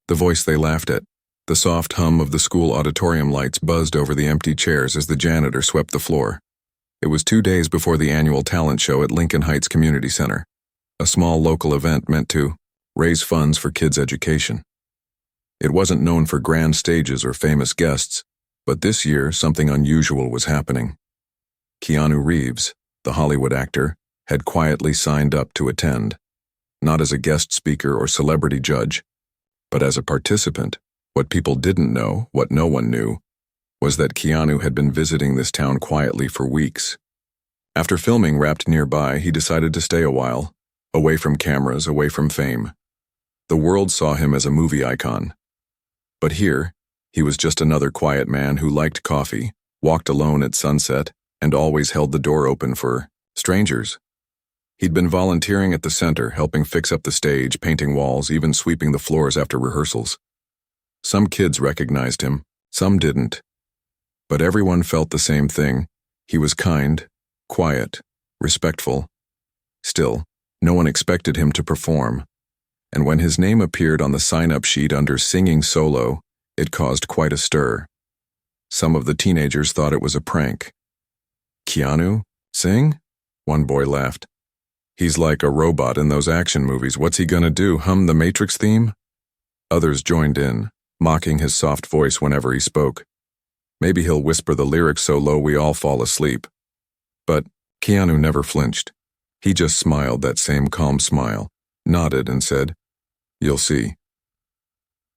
the voice they laughed at. The soft hum of the school auditorium lights buzzed over the empty chairs as the janitor swept the floor. It was 2 days before the annual talent show at Lincoln Heights Community Center, a small local event meant to raise funds for kids' education. It wasn't known for grand stages or famous guests, but this year something unusual was happening. Keanu Reeves, the Hollywood actor, had quietly signed up to attend, not as a guest speaker or celebrity judge, but as a participant. What people didn't know, what no one knew, was that Keanu had been visiting this town quietly for weeks. After filming wrapped nearby, he decided to stay a while, away from cameras, away from fame. The world saw him as a movie icon. But here, he was just another quiet man who liked coffee, walked alone at sunset, and always held the door open for strangers. He'd been volunteering at the center, helping fix up the stage, painting walls, even sweeping the floors after rehearsals. Some kids recognized him, some didn't. But everyone felt the same thing. He was kind, quiet, respectful. Still, no one expected him to perform. And when his name appeared on the sign-up sheet under singing solo, it caused quite a stir. Some of the teenagers thought it was a prank. "Keanu? Sing?" One boy laughed. "He's like a robot in those action movies. What's he gonna do, hum the Matrix theme?" Others joined in, mocking his soft voice whenever he spoke. Maybe he'll whisper the lyrics so low we all fall asleep. But Keanu never flinched. He just smiled that same calm smile, nodded and said, "You'll see."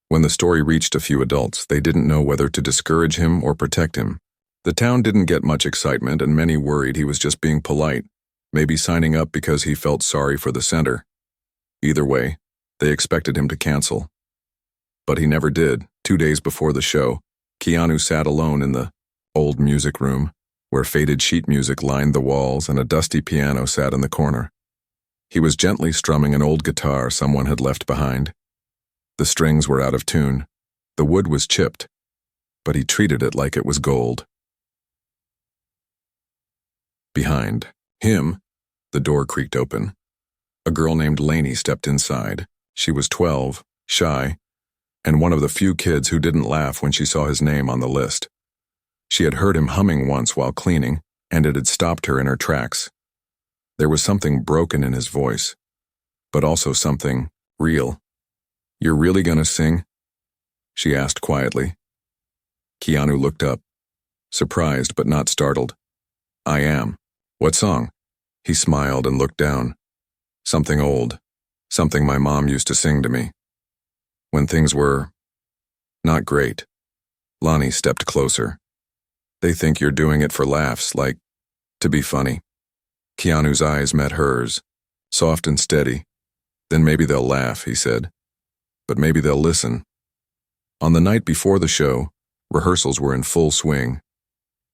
When the story reached a few adults, they didn't know whether to discourage him or protect him. The town didn't get much excitement, and many worried he was just being polite, maybe signing up because he felt sorry for the center. Either way, they expected him to cancel. But he never did. 2 days before the show, Keanu sat alone in the old music room, where faded sheet music lined the walls and a dusty piano sat in the corner. He was gently strumming an old guitar someone had left behind. The strings were out of tune. The wood was chipped, but he treated it like it was gold. Behind him, the door creaked open. A girl named Lainey stepped inside. She was 12, shy, and one of the few kids who didn't laugh when she saw his name on the list. She had heard him humming once while cleaning, and it had stopped her in her tracks. There was something broken in his voice, but also something real. "You're really gonna sing?" she asked quietly. Keanu looked up, surprised but not startled. "I am." "What song?" He smiled and looked down. "Something old, something my mom used to sing to me when things were not great." Lonnie stepped closer. "They think you're doing it for laughs, like to be funny." Keanu's eyes met hers, soft and steady. "Then maybe they'll laugh," he said. "But maybe they'll listen." On the night before the show, rehearsals were in full swing.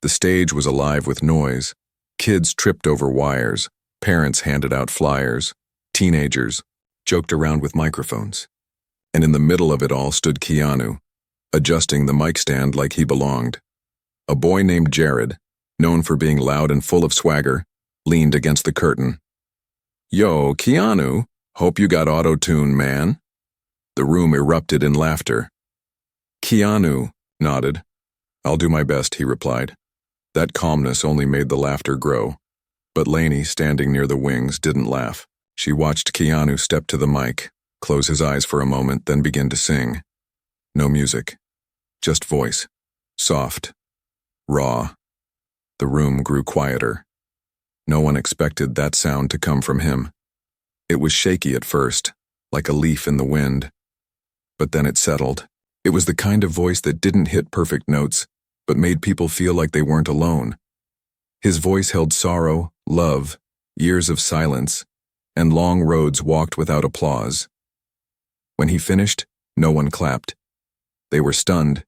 The stage was alive with noise. Kids tripped over wires, parents handed out flyers, teenagers joked around with microphones. And in the middle of it all stood Keanu, adjusting the mic stand like he belonged. A boy named Jared, known for being loud and full of swagger, leaned against the curtain. "Yo, Keanu, hope you got auto-tune, man." The room erupted in laughter. Keanu nodded. "I'll do my best," he replied. That calmness only made the laughter grow. But Lainey, standing near the wings, didn't laugh. She watched Keanu step to the mic, close his eyes for a moment, then begin to sing. No music, just voice, soft, raw. The room grew quieter. No one expected that sound to come from him. It was shaky at first, like a leaf in the wind. But then it settled. It was the kind of voice that didn't hit perfect notes, but made people feel like they weren't alone. His voice held sorrow, love, years of silence, and long roads walked without applause. When he finished, no one clapped. They were stunned,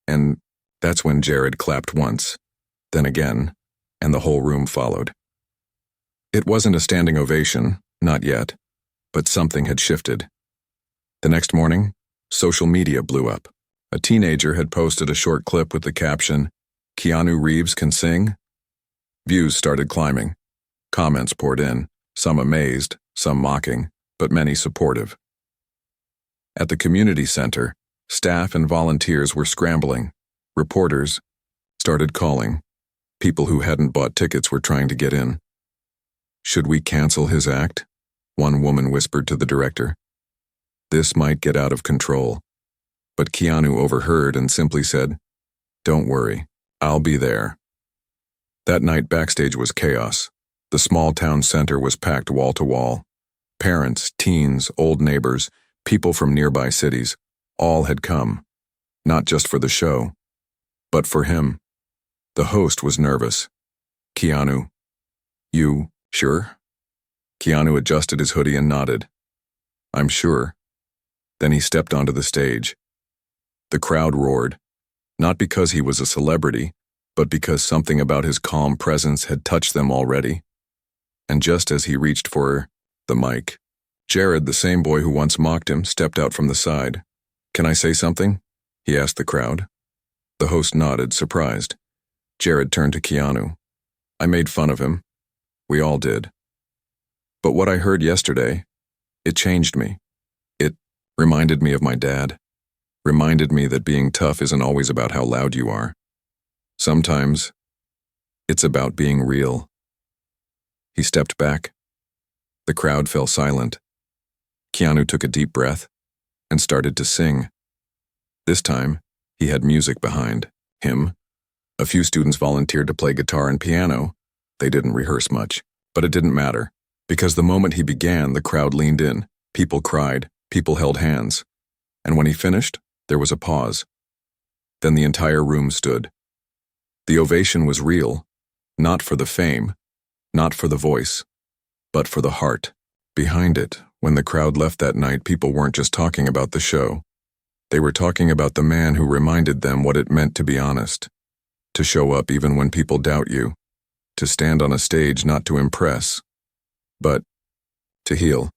and that's when Jared clapped once, then again, and the whole room followed. It wasn't a standing ovation, not yet, but something had shifted. The next morning, social media blew up. A teenager had posted a short clip with the caption, "Keanu Reeves can sing?" Views started climbing. Comments poured in, some amazed, some mocking, but many supportive. At the community center, staff and volunteers were scrambling. Reporters started calling. People who hadn't bought tickets were trying to get in. "Should we cancel his act?" one woman whispered to the director. "This might get out of control." But Keanu overheard and simply said, "Don't worry, I'll be there." That night backstage was chaos. The small town center was packed wall to wall. Parents, teens, old neighbors, people from nearby cities, all had come. Not just for the show, but for him. The host was nervous. "Keanu, you sure?" Keanu adjusted his hoodie and nodded. "I'm sure." Then he stepped onto the stage. The crowd roared, not because he was a celebrity, but because something about his calm presence had touched them already. And just as he reached for the mic, Jared, the same boy who once mocked him, stepped out from the side. "Can I say something?" he asked the crowd. The host nodded, surprised. Jared turned to Keanu. "I made fun of him. We all did. But what I heard yesterday, it changed me. It reminded me of my dad. Reminded me that being tough isn't always about how loud you are. Sometimes, it's about being real." He stepped back. The crowd fell silent. Keanu took a deep breath and started to sing. This time, he had music behind him. A few students volunteered to play guitar and piano. They didn't rehearse much, but it didn't matter, because the moment he began, the crowd leaned in. People cried, people held hands. And when he finished, there was a pause. Then the entire room stood. The ovation was real, not for the fame, not for the voice, but for the heart. Behind it, when the crowd left that night, people weren't just talking about the show. They were talking about the man who reminded them what it meant to be honest, to show up even when people doubt you, to stand on a stage not to impress, but to heal.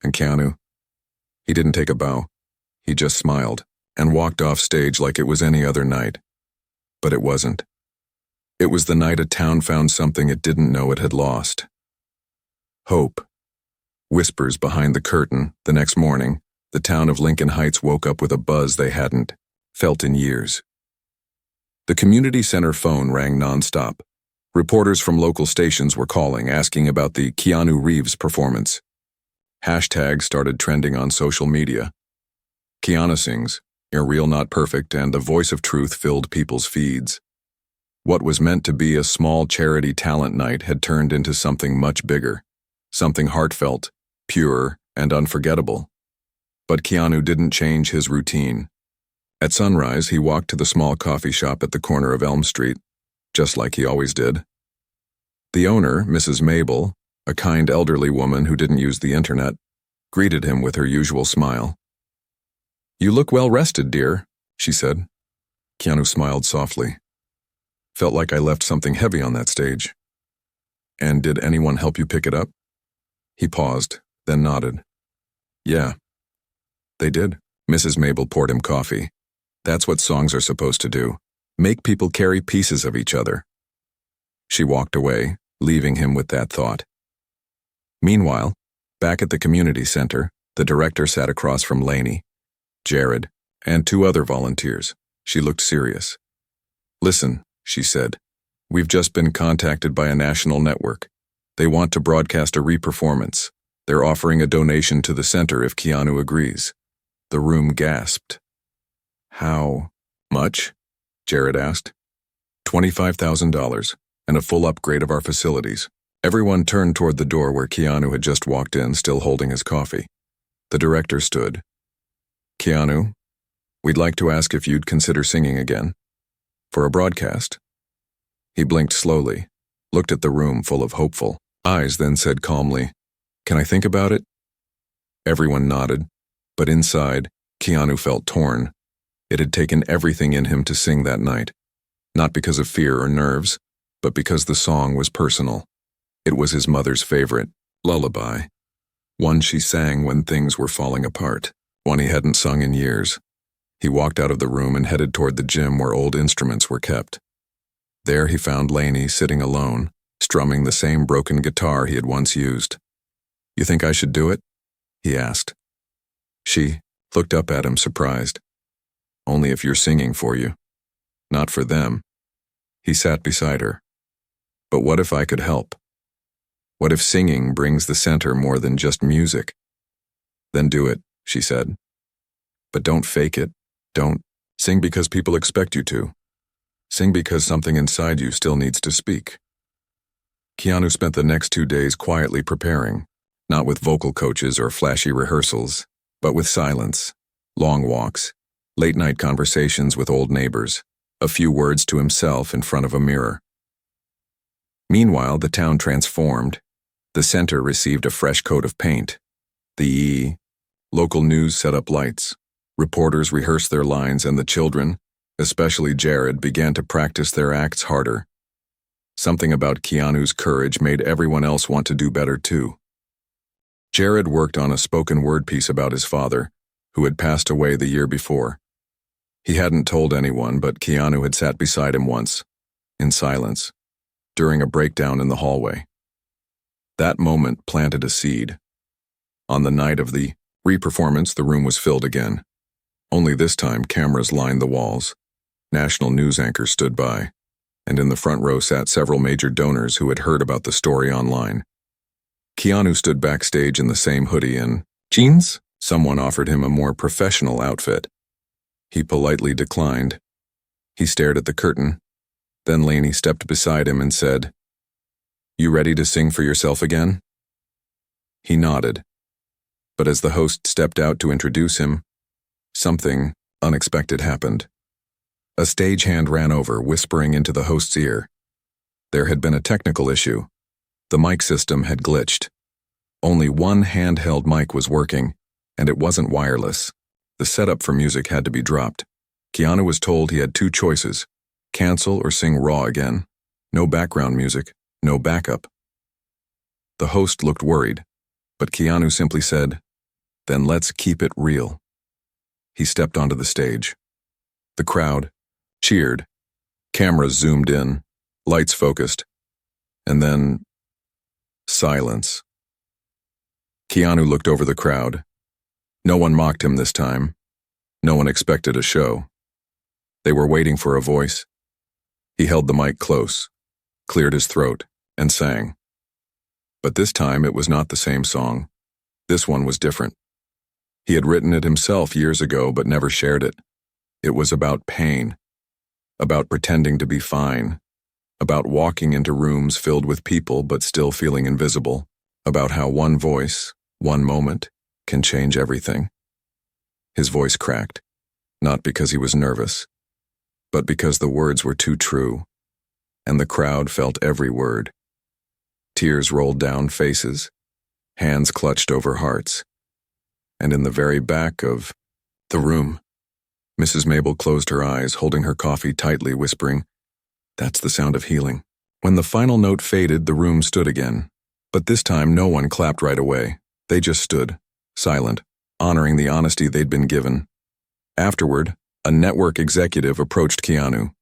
And Keanu, he didn't take a bow. He just smiled and walked off stage like it was any other night. But it wasn't. It was the night a town found something it didn't know it had lost. Hope. Whispers behind the curtain. The next morning, the town of Lincoln Heights woke up with a buzz they hadn't felt in years. The community center phone rang nonstop. Reporters from local stations were calling, asking about the Keanu Reeves performance. Hashtags started trending on social media. Keanu sings, "Real Not Perfect," and the voice of truth filled people's feeds. What was meant to be a small charity talent night had turned into something much bigger, something heartfelt, pure, and unforgettable. But Keanu didn't change his routine. At sunrise, he walked to the small coffee shop at the corner of Elm Street, just like he always did. The owner, Mrs. Mabel, a kind elderly woman who didn't use the internet, greeted him with her usual smile. "You look well rested, dear," she said. Keanu smiled softly. "Felt like I left something heavy on that stage." "And did anyone help you pick it up?" He paused, then nodded. "Yeah, they did." Mrs. Mabel poured him coffee. "That's what songs are supposed to do. Make people carry pieces of each other." She walked away, leaving him with that thought. Meanwhile, back at the community center, the director sat across from Lainey, Jared, and two other volunteers. She looked serious. "Listen," she said, "we've just been contacted by a national network. They want to broadcast a re-performance. They're offering a donation to the center if Keanu agrees." The room gasped. "How much?" Jared asked. $25,000 and a full upgrade of our facilities." Everyone turned toward the door where Keanu had just walked in, still holding his coffee. The director stood. "Keanu, we'd like to ask if you'd consider singing again. For a broadcast." He blinked slowly, looked at the room full of hopeful eyes, then said calmly, "Can I think about it?" Everyone nodded, but inside, Keanu felt torn. It had taken everything in him to sing that night, not because of fear or nerves, but because the song was personal. It was his mother's favorite, lullaby, one she sang when things were falling apart, one he hadn't sung in years. He walked out of the room and headed toward the gym where old instruments were kept. There he found Lainey sitting alone, strumming the same broken guitar he had once used. "You think I should do it?" he asked. She looked up at him surprised. Only if you're singing for you. Not for them. He sat beside her. But what if I could help? What if singing brings the center more than just music? Then do it, she said. But don't fake it. Don't sing because people expect you to. Sing because something inside you still needs to speak. Keanu spent the next 2 days quietly preparing, not with vocal coaches or flashy rehearsals, but with silence, long walks, late-night conversations with old neighbors, a few words to himself in front of a mirror. Meanwhile, the town transformed. The center received a fresh coat of paint. The local news set up lights. Reporters rehearsed their lines, and the children, especially Jared, began to practice their acts harder. Something about Keanu's courage made everyone else want to do better too. Jared worked on a spoken word piece about his father, who had passed away the year before. He hadn't told anyone, but Keanu had sat beside him once, in silence, during a breakdown in the hallway. That moment planted a seed. On the night of the re-performance, the room was filled again. Only this time, cameras lined the walls. National news anchors stood by, and in the front row sat several major donors who had heard about the story online. Keanu stood backstage in the same hoodie and jeans. Someone offered him a more professional outfit. He politely declined. He stared at the curtain. Then Lainey stepped beside him and said, "You ready to sing for yourself again?" He nodded. But as the host stepped out to introduce him, something unexpected happened. A stagehand ran over, whispering into the host's ear. There had been a technical issue. The mic system had glitched. Only one handheld mic was working, and it wasn't wireless. The setup for music had to be dropped. Keanu was told he had 2 choices: cancel or sing raw again. No background music, no backup. The host looked worried, but Keanu simply said, "Then let's keep it real." He stepped onto the stage. The crowd cheered. Cameras zoomed in, lights focused, and then silence. Keanu looked over the crowd. No one mocked him this time. No one expected a show. They were waiting for a voice. He held the mic close, cleared his throat, and sang. But this time it was not the same song. This one was different. He had written it himself years ago but never shared it. It was about pain, about pretending to be fine, about walking into rooms filled with people but still feeling invisible, about how one voice, one moment, can change everything. His voice cracked, not because he was nervous, but because the words were too true, and the crowd felt every word. Tears rolled down faces, hands clutched over hearts, and in the very back of the room, Mrs. Mabel closed her eyes, holding her coffee tightly, whispering, "That's the sound of healing." When the final note faded, the room stood again. But this time, no one clapped right away. They just stood, silent, honoring the honesty they'd been given. Afterward, a network executive approached Keanu.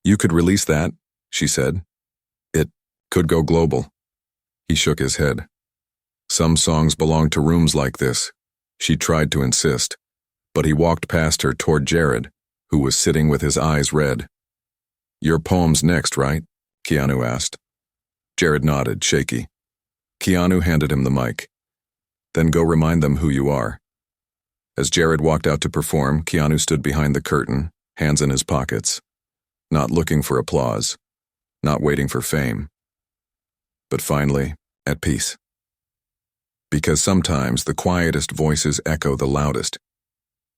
"You could release that," she said. "It could go global." He shook his head. "Some songs belong to rooms like this," she tried to insist, but he walked past her toward Jared, who was sitting with his eyes red. "Your poem's next, right?" Keanu asked. Jared nodded, shaky. Keanu handed him the mic. "Then go remind them who you are." As Jared walked out to perform, Keanu stood behind the curtain, hands in his pockets, not looking for applause, not waiting for fame, but finally, at peace. Because sometimes the quietest voices echo the loudest.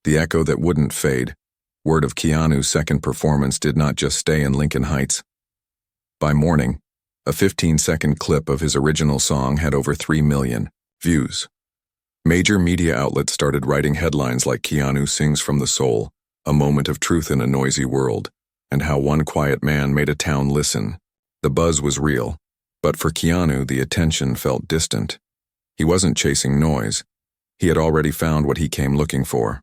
The echo that wouldn't fade. Word of Keanu's second performance did not just stay in Lincoln Heights. By morning, a 15-second clip of his original song had over 3 million views. Major media outlets started writing headlines like "Keanu sings from the soul, a moment of truth in a noisy world," and how one quiet man made a town listen. The buzz was real, but for Keanu, the attention felt distant. He wasn't chasing noise. He had already found what he came looking for.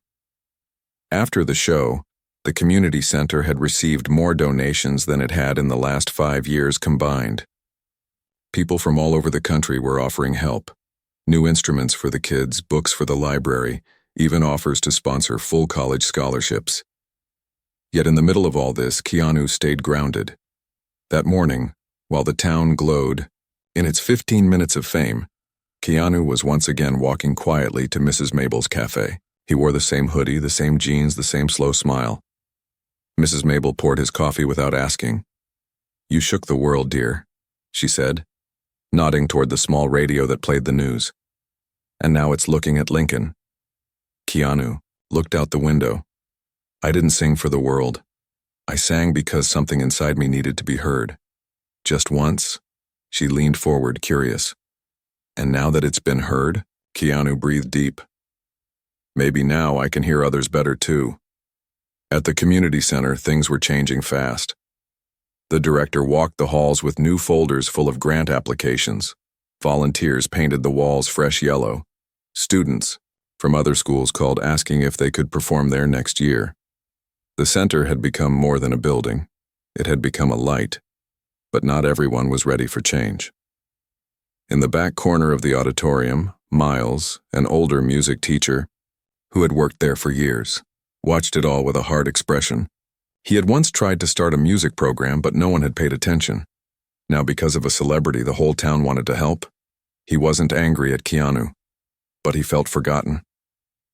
After the show, the community center had received more donations than it had in the last 5 years combined. People from all over the country were offering help. New instruments for the kids, books for the library, even offers to sponsor full college scholarships. Yet in the middle of all this, Keanu stayed grounded. That morning, while the town glowed in its 15 minutes of fame, Keanu was once again walking quietly to Mrs. Mabel's cafe. He wore the same hoodie, the same jeans, the same slow smile. Mrs. Mabel poured his coffee without asking. "You shook the world, dear," she said, nodding toward the small radio that played the news. "And now it's looking at Lincoln." Keanu looked out the window. "I didn't sing for the world. I sang because something inside me needed to be heard. Just once." She leaned forward, curious. "And now that it's been heard?" Keanu breathed deep. "Maybe now I can hear others better too." At the community center, things were changing fast. The director walked the halls with new folders full of grant applications. Volunteers painted the walls fresh yellow. Students from other schools called asking if they could perform there next year. The center had become more than a building. It had become a light. But not everyone was ready for change. In the back corner of the auditorium, Miles, an older music teacher, who had worked there for years, watched it all with a hard expression. He had once tried to start a music program, but no one had paid attention. Now, because of a celebrity, the whole town wanted to help. He wasn't angry at Keanu, but he felt forgotten,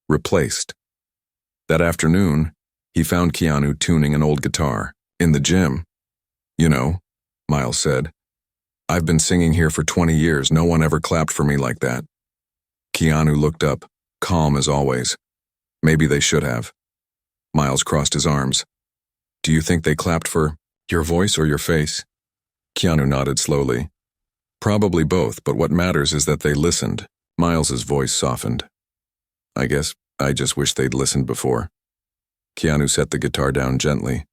replaced. That afternoon, he found Keanu tuning an old guitar in the gym. "You know," Miles said, "I've been singing here for 20 years. No one ever clapped for me like that." Keanu looked up, calm as always. "Maybe they should have." Miles crossed his arms. "Do you think they clapped for your voice or your face?" Keanu nodded slowly. "Probably both, but what matters is that they listened." Miles's voice softened. "I guess I just wish they'd listened before." Keanu set the guitar down gently.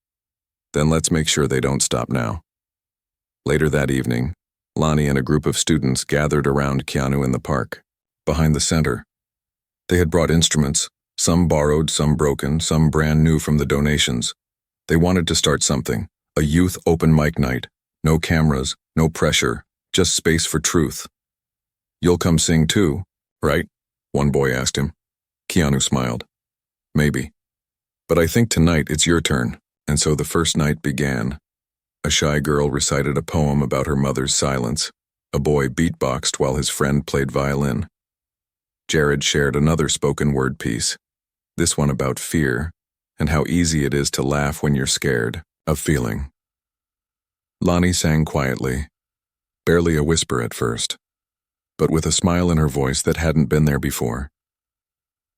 "Then let's make sure they don't stop now." Later that evening, Lonnie and a group of students gathered around Keanu in the park, behind the center. They had brought instruments, some borrowed, some broken, some brand new from the donations. They wanted to start something, a youth open mic night. No cameras, no pressure, just space for truth. "You'll come sing too, right?" one boy asked him. Keanu smiled. "Maybe. But I think tonight it's your turn." And so the first night began. A shy girl recited a poem about her mother's silence. A boy beatboxed while his friend played violin. Jared shared another spoken word piece, this one about fear and how easy it is to laugh when you're scared of feeling. Lonnie sang quietly, barely a whisper at first, but with a smile in her voice that hadn't been there before.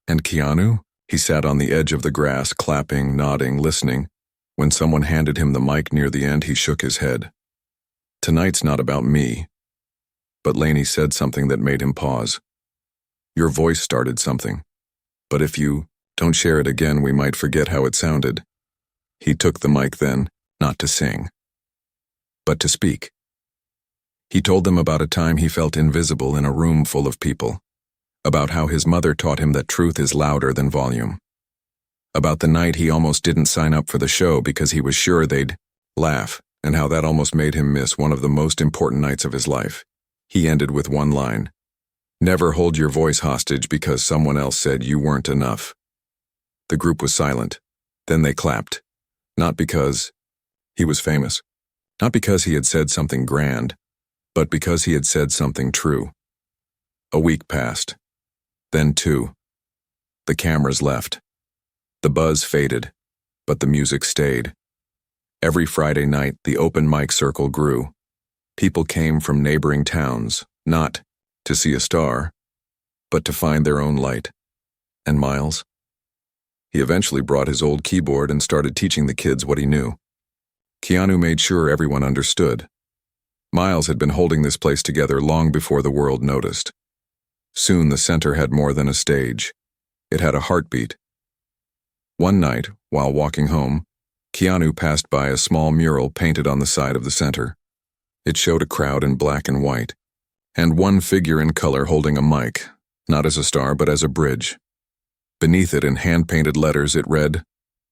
And Keanu? He sat on the edge of the grass, clapping, nodding, listening. When someone handed him the mic near the end, he shook his head. "Tonight's not about me." But Lainey said something that made him pause. "Your voice started something, but if you don't share it again, we might forget how it sounded." He took the mic then, not to sing, but to speak. He told them about a time he felt invisible in a room full of people, about how his mother taught him that truth is louder than volume, about the night he almost didn't sign up for the show because he was sure they'd laugh, and how that almost made him miss one of the most important nights of his life. He ended with one line: "Never hold your voice hostage because someone else said you weren't enough." The group was silent. Then they clapped. Not because he was famous, not because he had said something grand, but because he had said something true. A week passed. Then two. The cameras left. The buzz faded, but the music stayed. Every Friday night, the open mic circle grew. People came from neighboring towns, not to see a star, but to find their own light. And Miles? He eventually brought his old keyboard and started teaching the kids what he knew. Keanu made sure everyone understood. Miles had been holding this place together long before the world noticed. Soon the center had more than a stage. It had a heartbeat. One night, while walking home, Keanu passed by a small mural painted on the side of the center. It showed a crowd in black and white, and one figure in color holding a mic, not as a star but as a bridge. Beneath it, in hand-painted letters, it read,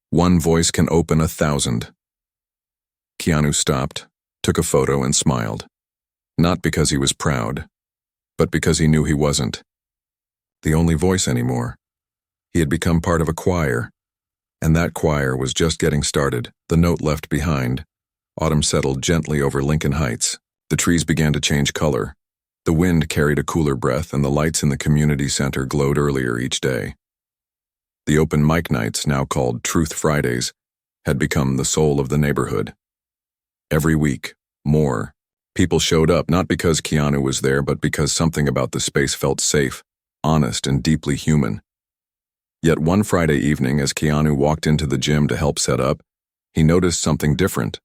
"One voice can open 1,000. Keanu stopped, took a photo, and smiled. Not because he was proud, but because he knew he wasn't the only voice anymore. He had become part of a choir, and that choir was just getting started. The note left behind. Autumn settled gently over Lincoln Heights. The trees began to change color. The wind carried a cooler breath, and the lights in the community center glowed earlier each day. The open mic nights, now called Truth Fridays, had become the soul of the neighborhood. Every week, more people showed up, not because Keanu was there, but because something about the space felt safe, honest, and deeply human. Yet one Friday evening, as Keanu walked into the gym to help set up, he noticed something different.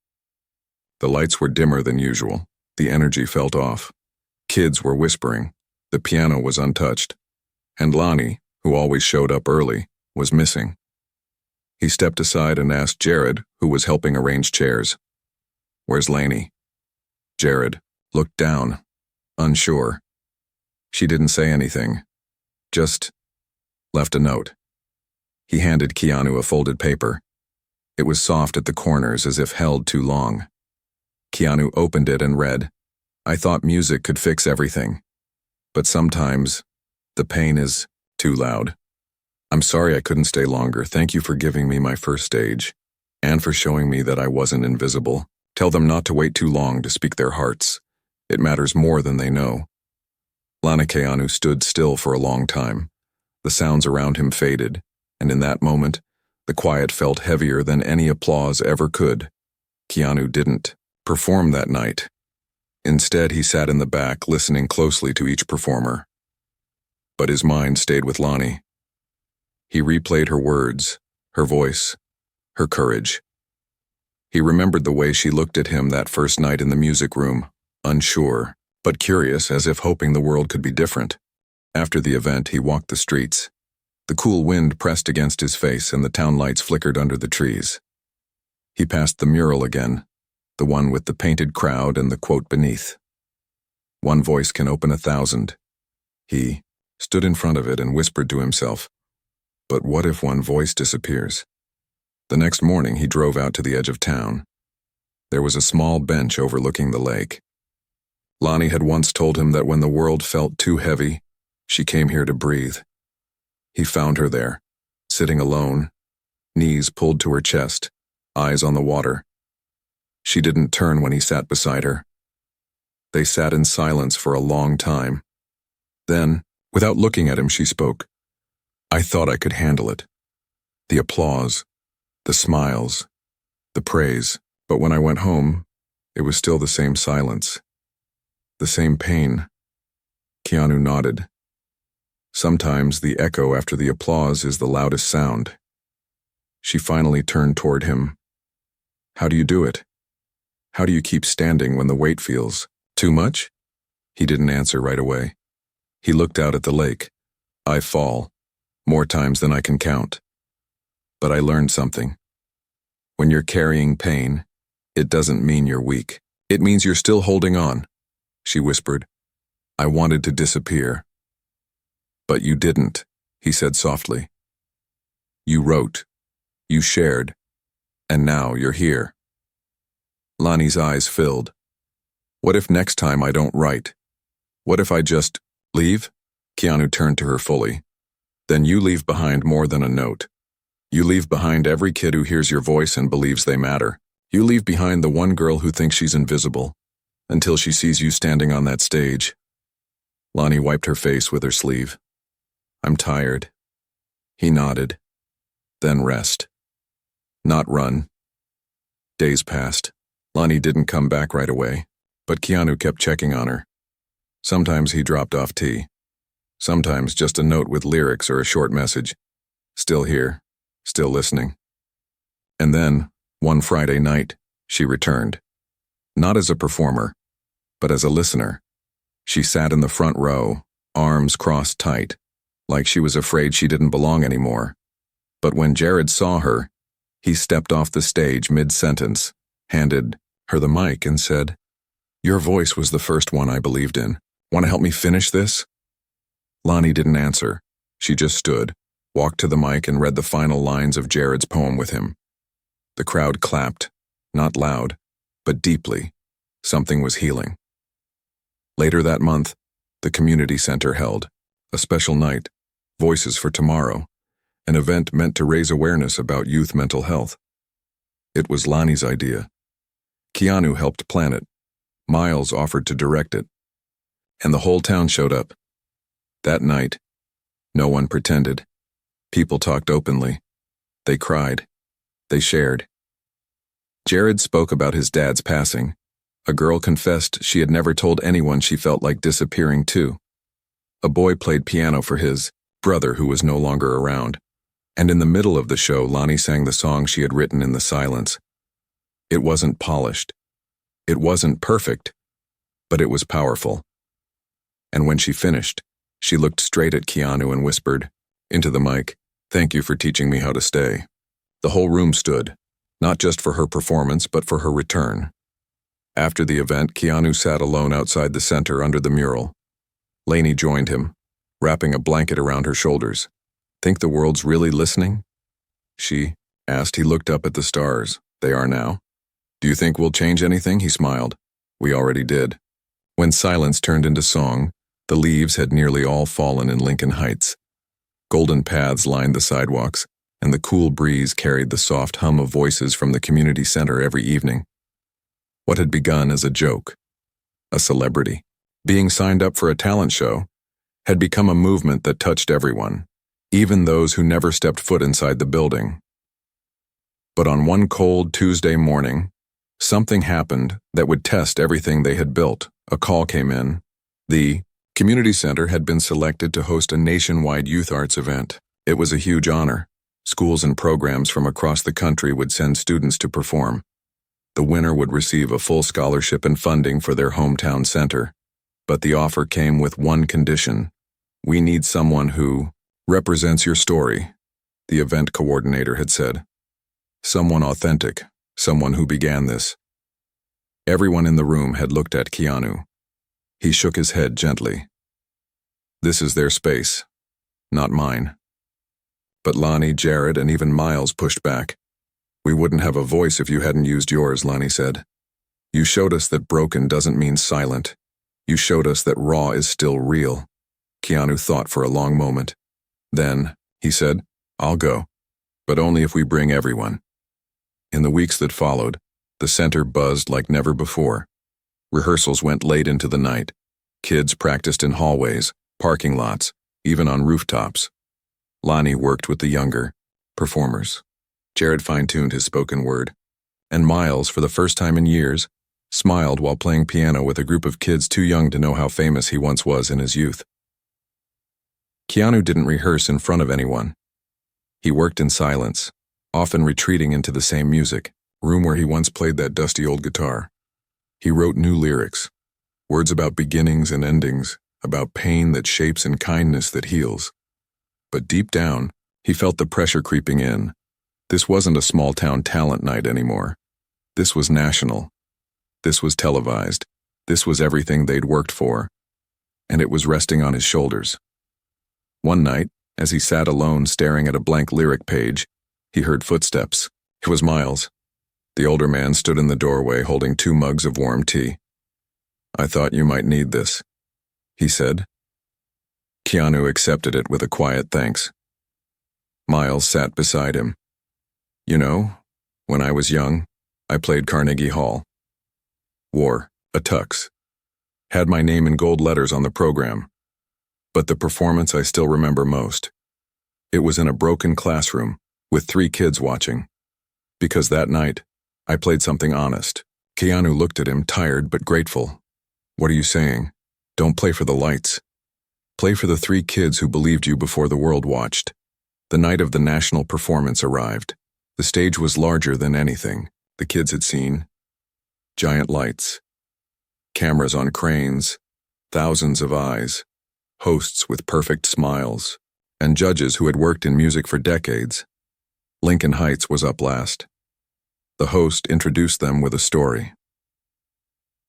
The lights were dimmer than usual. The energy felt off. Kids were whispering. The piano was untouched. And Lonnie, who always showed up early, was missing. He stepped aside and asked Jared, who was helping arrange chairs, "Where's Lainey?" Jared looked down, unsure. She didn't say anything, just left a note. He handed Keanu a folded paper. It was soft at the corners, as if held too long. Keanu opened it and read, "I thought music could fix everything, but sometimes the pain is too loud. I'm sorry I couldn't stay longer. Thank you for giving me my first stage, and for showing me that I wasn't invisible. Tell them not to wait too long to speak their hearts. It matters more than they know." Keanu stood still for a long time. The sounds around him faded, and in that moment, the quiet felt heavier than any applause ever could. Keanu didn't perform that night. Instead, he sat in the back, listening closely to each performer. But his mind stayed with Lonnie. He replayed her words, her voice, her courage. He remembered the way she looked at him that first night in the music room, unsure, but curious, as if hoping the world could be different. After the event, he walked the streets. The cool wind pressed against his face, and the town lights flickered under the trees. He passed the mural again, the one with the painted crowd and the quote beneath, "One voice can open 1,000. He stood in front of it and whispered to himself, "But what if one voice disappears?" The next morning, he drove out to the edge of town. There was a small bench overlooking the lake. Lonnie had once told him that when the world felt too heavy, she came here to breathe. He found her there, sitting alone, knees pulled to her chest, eyes on the water. She didn't turn when he sat beside her. They sat in silence for a long time. Then, without looking at him, she spoke. "I thought I could handle it. The applause, the smiles, the praise. But when I went home, it was still the same silence. The same pain." Keanu nodded. Sometimes the echo after the applause is the loudest sound. She finally turned toward him. "How do you do it? How do you keep standing when the weight feels too much?" He didn't answer right away. He looked out at the lake. "I fall, more times than I can count. But I learned something. When you're carrying pain, it doesn't mean you're weak. It means you're still holding on," she whispered. "I wanted to disappear. But you didn't," he said softly. "You wrote, you shared, and now you're here." Lonnie's eyes filled. "What if next time I don't write? What if I just leave?" Keanu turned to her fully. "Then you leave behind more than a note. You leave behind every kid who hears your voice and believes they matter. You leave behind the one girl who thinks she's invisible, until she sees you standing on that stage." Lonnie wiped her face with her sleeve. "I'm tired." He nodded. "Then rest. Not run." Days passed. Lonnie didn't come back right away, but Keanu kept checking on her. Sometimes he dropped off tea. Sometimes just a note with lyrics or a short message. "Still here. Still listening." And then, one Friday night, she returned. Not as a performer, but as a listener. She sat in the front row, arms crossed tight, like she was afraid she didn't belong anymore. But when Jared saw her, he stepped off the stage mid-sentence, handed her the mic and said, "Your voice was the first one I believed in. Want to help me finish this?" Lonnie didn't answer. She just stood, walked to the mic and read the final lines of Jared's poem with him. The crowd clapped, not loud, but deeply. Something was healing. Later that month, the community center held a special night, Voices for Tomorrow, an event meant to raise awareness about youth mental health. It was Lonnie's idea. Keanu helped plan it. Miles offered to direct it. And the whole town showed up. That night, no one pretended. People talked openly. They cried. They shared. Jared spoke about his dad's passing. A girl confessed she had never told anyone she felt like disappearing too. A boy played piano for his brother who was no longer around. And in the middle of the show, Lonnie sang the song she had written in the silence. It wasn't polished. It wasn't perfect, but it was powerful. And when she finished, she looked straight at Keanu and whispered, into the mic, "Thank you for teaching me how to stay." The whole room stood, not just for her performance, but for her return. After the event, Keanu sat alone outside the center under the mural. Lainey joined him, wrapping a blanket around her shoulders. "Think the world's really listening?" she asked. He looked up at the stars. "They are now." "Do you think we'll change anything?" He smiled. "We already did." When silence turned into song, the leaves had nearly all fallen in Lincoln Heights. Golden paths lined the sidewalks, and the cool breeze carried the soft hum of voices from the community center every evening. What had begun as a joke, a celebrity, being signed up for a talent show, had become a movement that touched everyone, even those who never stepped foot inside the building. But on one cold Tuesday morning, something happened that would test everything they had built. A call came in. The community center had been selected to host a nationwide youth arts event. It was a huge honor. Schools and programs from across the country would send students to perform. The winner would receive a full scholarship and funding for their hometown center. But the offer came with one condition. "We need someone who represents your story," the event coordinator had said. "Someone authentic, someone who began this." Everyone in the room had looked at Keanu. He shook his head gently. "This is their space, not mine." But Lonnie, Jared, and even Miles pushed back. "We wouldn't have a voice if you hadn't used yours," Lonnie said. "You showed us that broken doesn't mean silent. You showed us that raw is still real." Keanu thought for a long moment. Then, he said, "I'll go, but only if we bring everyone." In the weeks that followed, the center buzzed like never before. Rehearsals went late into the night. Kids practiced in hallways, parking lots, even on rooftops. Lonnie worked with the younger performers. Jared fine-tuned his spoken word. And Miles, for the first time in years, smiled while playing piano with a group of kids too young to know how famous he once was in his youth. Keanu didn't rehearse in front of anyone. He worked in silence, often retreating into the same music room where he once played that dusty old guitar. He wrote new lyrics, words about beginnings and endings, about pain that shapes and kindness that heals. But deep down, he felt the pressure creeping in. This wasn't a small-town talent night anymore. This was national. This was televised. This was everything they'd worked for. And it was resting on his shoulders. One night, as he sat alone staring at a blank lyric page, he heard footsteps. It was Miles. The older man stood in the doorway holding 2 mugs of warm tea. "I thought you might need this," he said. Keanu accepted it with a quiet thanks. Miles sat beside him. "You know, when I was young, I played Carnegie Hall. Wore a tux. Had my name in gold letters on the program. But the performance I still remember most. It was in a broken classroom, with 3 kids watching. Because that night, I played something honest." Keanu looked at him, tired but grateful. "What are you saying? Don't play for the lights. Play for the 3 kids who believed you before the world watched." The night of the national performance arrived. The stage was larger than anything the kids had seen. Giant lights, cameras on cranes, thousands of eyes, hosts with perfect smiles, and judges who had worked in music for decades. Lincoln Heights was up last. The host introduced them with a story.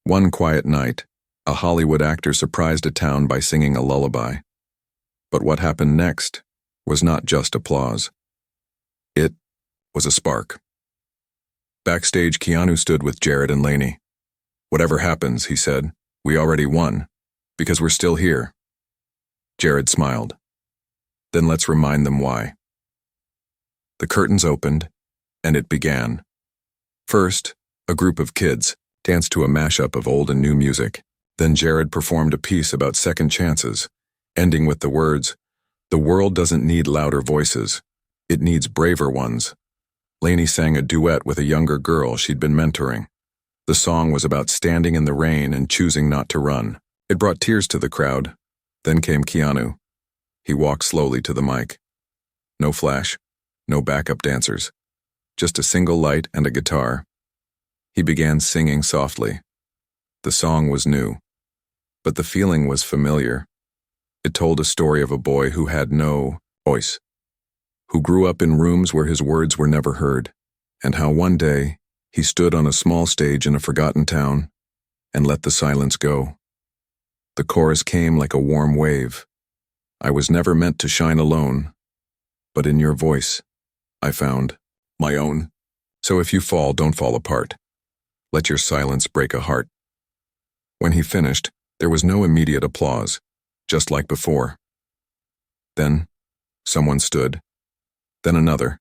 One quiet night, a Hollywood actor surprised a town by singing a lullaby. But what happened next was not just applause. It was a spark. Backstage, Keanu stood with Jared and Lainey. "Whatever happens," he said, "we already won, because we're still here." Jared smiled. "Then let's remind them why." The curtains opened, and it began. First, a group of kids danced to a mashup of old and new music. Then Jared performed a piece about second chances, ending with the words, "The world doesn't need louder voices. It needs braver ones." Lainey sang a duet with a younger girl she'd been mentoring. The song was about standing in the rain and choosing not to run. It brought tears to the crowd. Then came Keanu. He walked slowly to the mic. No flash, no backup dancers. Just a single light and a guitar. He began singing softly. The song was new, but the feeling was familiar. It told a story of a boy who had no voice, who grew up in rooms where his words were never heard, and how one day he stood on a small stage in a forgotten town and let the silence go. The chorus came like a warm wave. "I was never meant to shine alone, but in your voice, I found my own. So if you fall, don't fall apart. Let your silence break a heart." When he finished, there was no immediate applause, just like before. Then, someone stood, then another,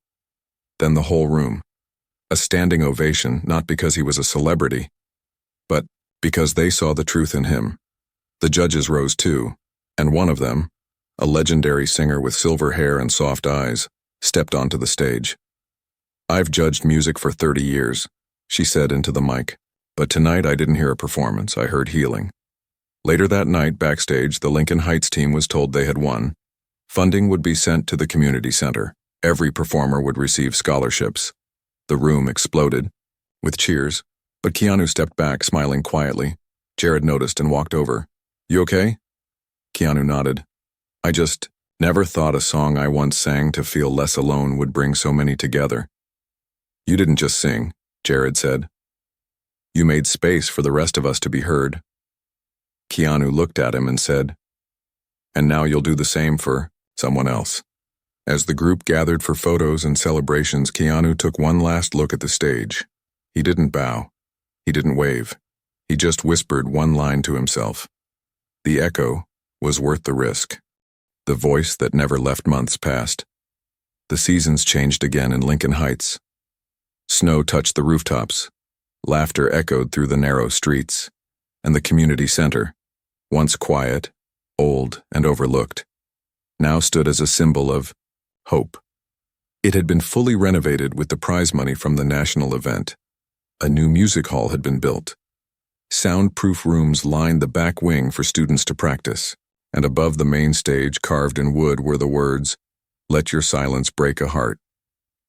then the whole room. A standing ovation, not because he was a celebrity, but because they saw the truth in him. The judges rose too, and one of them, a legendary singer with silver hair and soft eyes, stepped onto the stage. "I've judged music for 30 years, she said into the mic, "but tonight I didn't hear a performance, I heard healing." Later that night, backstage, the Lincoln Heights team was told they had won. Funding would be sent to the community center. Every performer would receive scholarships. The room exploded, with cheers, but Keanu stepped back, smiling quietly. Jared noticed and walked over. "You okay?" Keanu nodded. "I just never thought a song I once sang to feel less alone would bring so many together." "You didn't just sing," Jared said. "You made space for the rest of us to be heard." Keanu looked at him and said, "And now you'll do the same for someone else." As the group gathered for photos and celebrations, Keanu took one last look at the stage. He didn't bow. He didn't wave. He just whispered one line to himself. The echo was worth the risk. The voice that never left. Months passed. The seasons changed again in Lincoln Heights. Snow touched the rooftops. Laughter echoed through the narrow streets. And the community center, once quiet, old, and overlooked, now stood as a symbol of hope. It had been fully renovated with the prize money from the national event. A new music hall had been built. Soundproof rooms lined the back wing for students to practice, and above the main stage, carved in wood, were the words, "Let your silence break a heart."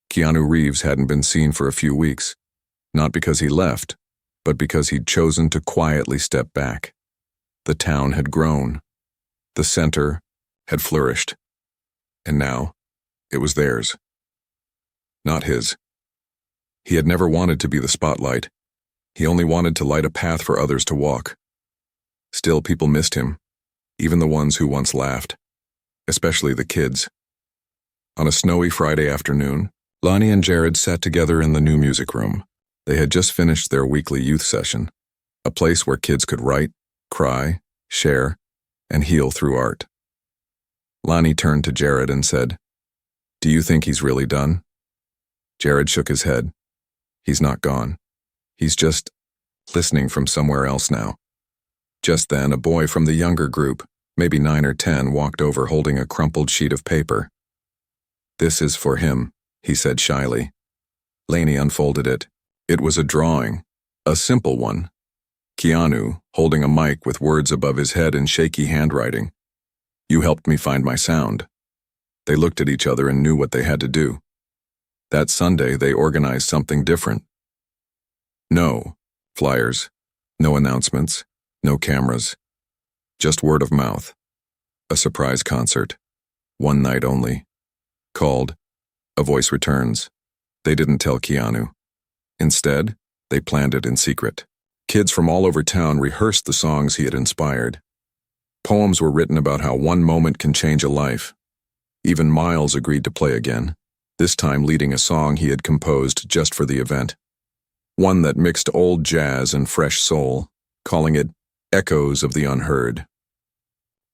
Keanu Reeves hadn't been seen for a few weeks, not because he left, but because he'd chosen to quietly step back. The town had grown. The center had flourished. And now, it was theirs. Not his. He had never wanted to be the spotlight. He only wanted to light a path for others to walk. Still, people missed him, even the ones who once laughed, especially the kids. On a snowy Friday afternoon, Lonnie and Jared sat together in the new music room. They had just finished their weekly youth session, a place where kids could write, cry, share, and heal through art. Lonnie turned to Jared and said, "Do you think he's really done?" Jared shook his head. "He's not gone. He's just listening from somewhere else now." Just then, a boy from the younger group, maybe 9 or 10, walked over holding a crumpled sheet of paper. "This is for him," he said shyly. Lainey unfolded it. It was a drawing, a simple one. Keanu, holding a mic with words above his head in shaky handwriting. "You helped me find my sound." They looked at each other and knew what they had to do. That Sunday, they organized something different. No flyers, no announcements, no cameras, just word of mouth. A surprise concert, one night only, called A Voice Returns. They didn't tell Keanu. Instead, they planned it in secret. Kids from all over town rehearsed the songs he had inspired. Poems were written about how one moment can change a life. Even Miles agreed to play again, this time leading a song he had composed just for the event. One that mixed old jazz and fresh soul, calling it Echoes of the Unheard.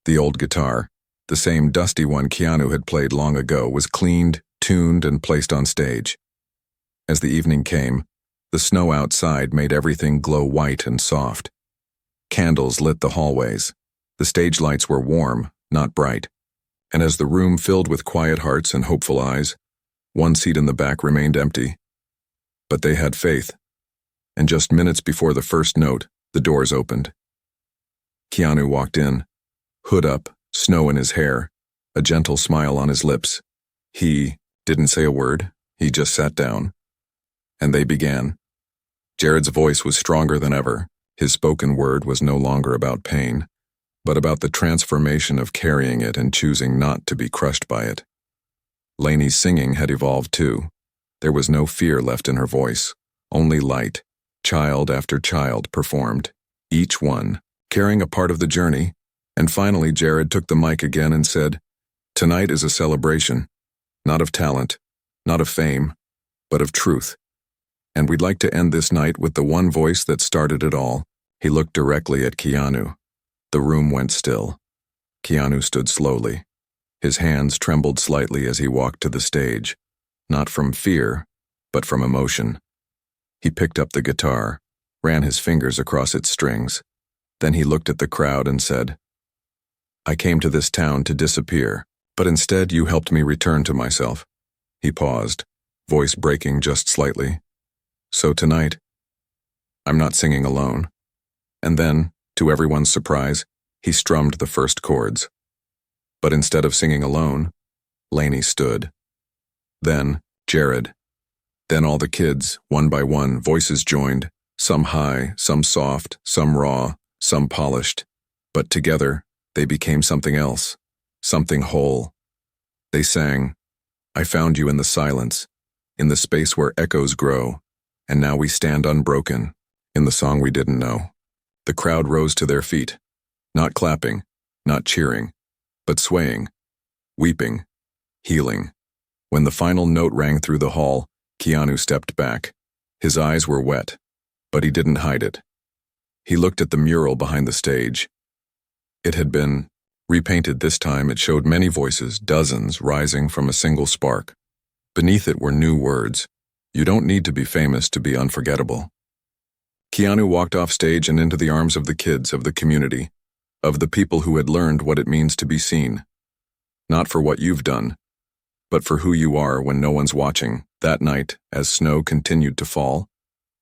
The old guitar, the same dusty one Keanu had played long ago, was cleaned, tuned and placed on stage. As the evening came, the snow outside made everything glow white and soft. Candles lit the hallways. The stage lights were warm, not bright. And as the room filled with quiet hearts and hopeful eyes, one seat in the back remained empty. But they had faith. And just minutes before the first note, the doors opened. Keanu walked in, hood up, snow in his hair, a gentle smile on his lips. He didn't say a word, he just sat down. And they began. Jared's voice was stronger than ever. His spoken word was no longer about pain, but about the transformation of carrying it and choosing not to be crushed by it. Lainey's singing had evolved too. There was no fear left in her voice, only light. Child after child performed, each one carrying a part of the journey, and finally Jared took the mic again and said, "Tonight is a celebration, not of talent, not of fame, but of truth. And we'd like to end this night with the one voice that started it all." He looked directly at Keanu. The room went still. Keanu stood slowly. His hands trembled slightly as he walked to the stage, not from fear, but from emotion. He picked up the guitar, ran his fingers across its strings. Then he looked at the crowd and said, "I came to this town to disappear, but instead you helped me return to myself." He paused, voice breaking just slightly. "So tonight, I'm not singing alone." And then, to everyone's surprise, he strummed the first chords. But instead of singing alone, Lainey stood. Then, Jared. Then all the kids, one by one, voices joined, some high, some soft, some raw, some polished. But together, they became something else, something whole. They sang, "I found you in the silence, in the space where echoes grow, and now we stand unbroken," in the song we didn't know. The crowd rose to their feet, not clapping, not cheering, but swaying, weeping, healing. When the final note rang through the hall, Keanu stepped back. His eyes were wet, but he didn't hide it. He looked at the mural behind the stage. It had been repainted this time. It showed many voices, dozens, rising from a single spark. Beneath it were new words. "You don't need to be famous to be unforgettable." Keanu walked off stage and into the arms of the kids, of the community, of the people who had learned what it means to be seen. Not for what you've done, but for who you are when no one's watching. That night, as snow continued to fall,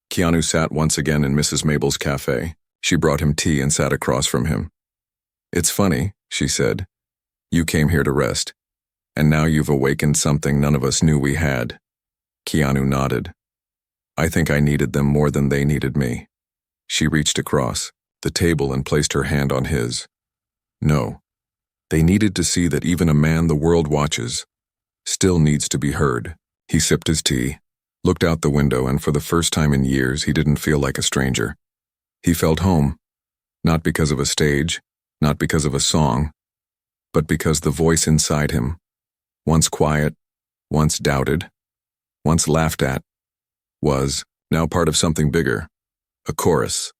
Keanu sat once again in Mrs. Mabel's cafe. She brought him tea and sat across from him. "It's funny," she said. "You came here to rest, and now you've awakened something none of us knew we had." Keanu nodded. "I think I needed them more than they needed me." She reached across the table and placed her hand on his. "No, they needed to see that even a man the world watches still needs to be heard." He sipped his tea, looked out the window, and for the first time in years, he didn't feel like a stranger. He felt home, not because of a stage, not because of a song, but because the voice inside him, once quiet, once doubted, once laughed at, was now part of something bigger, a chorus,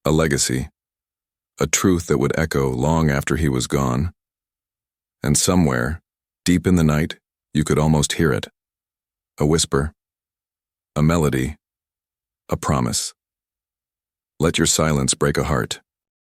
a legacy, a truth that would echo long after he was gone. And somewhere, deep in the night, you could almost hear it. A whisper, a melody, a promise. Let your silence break a heart.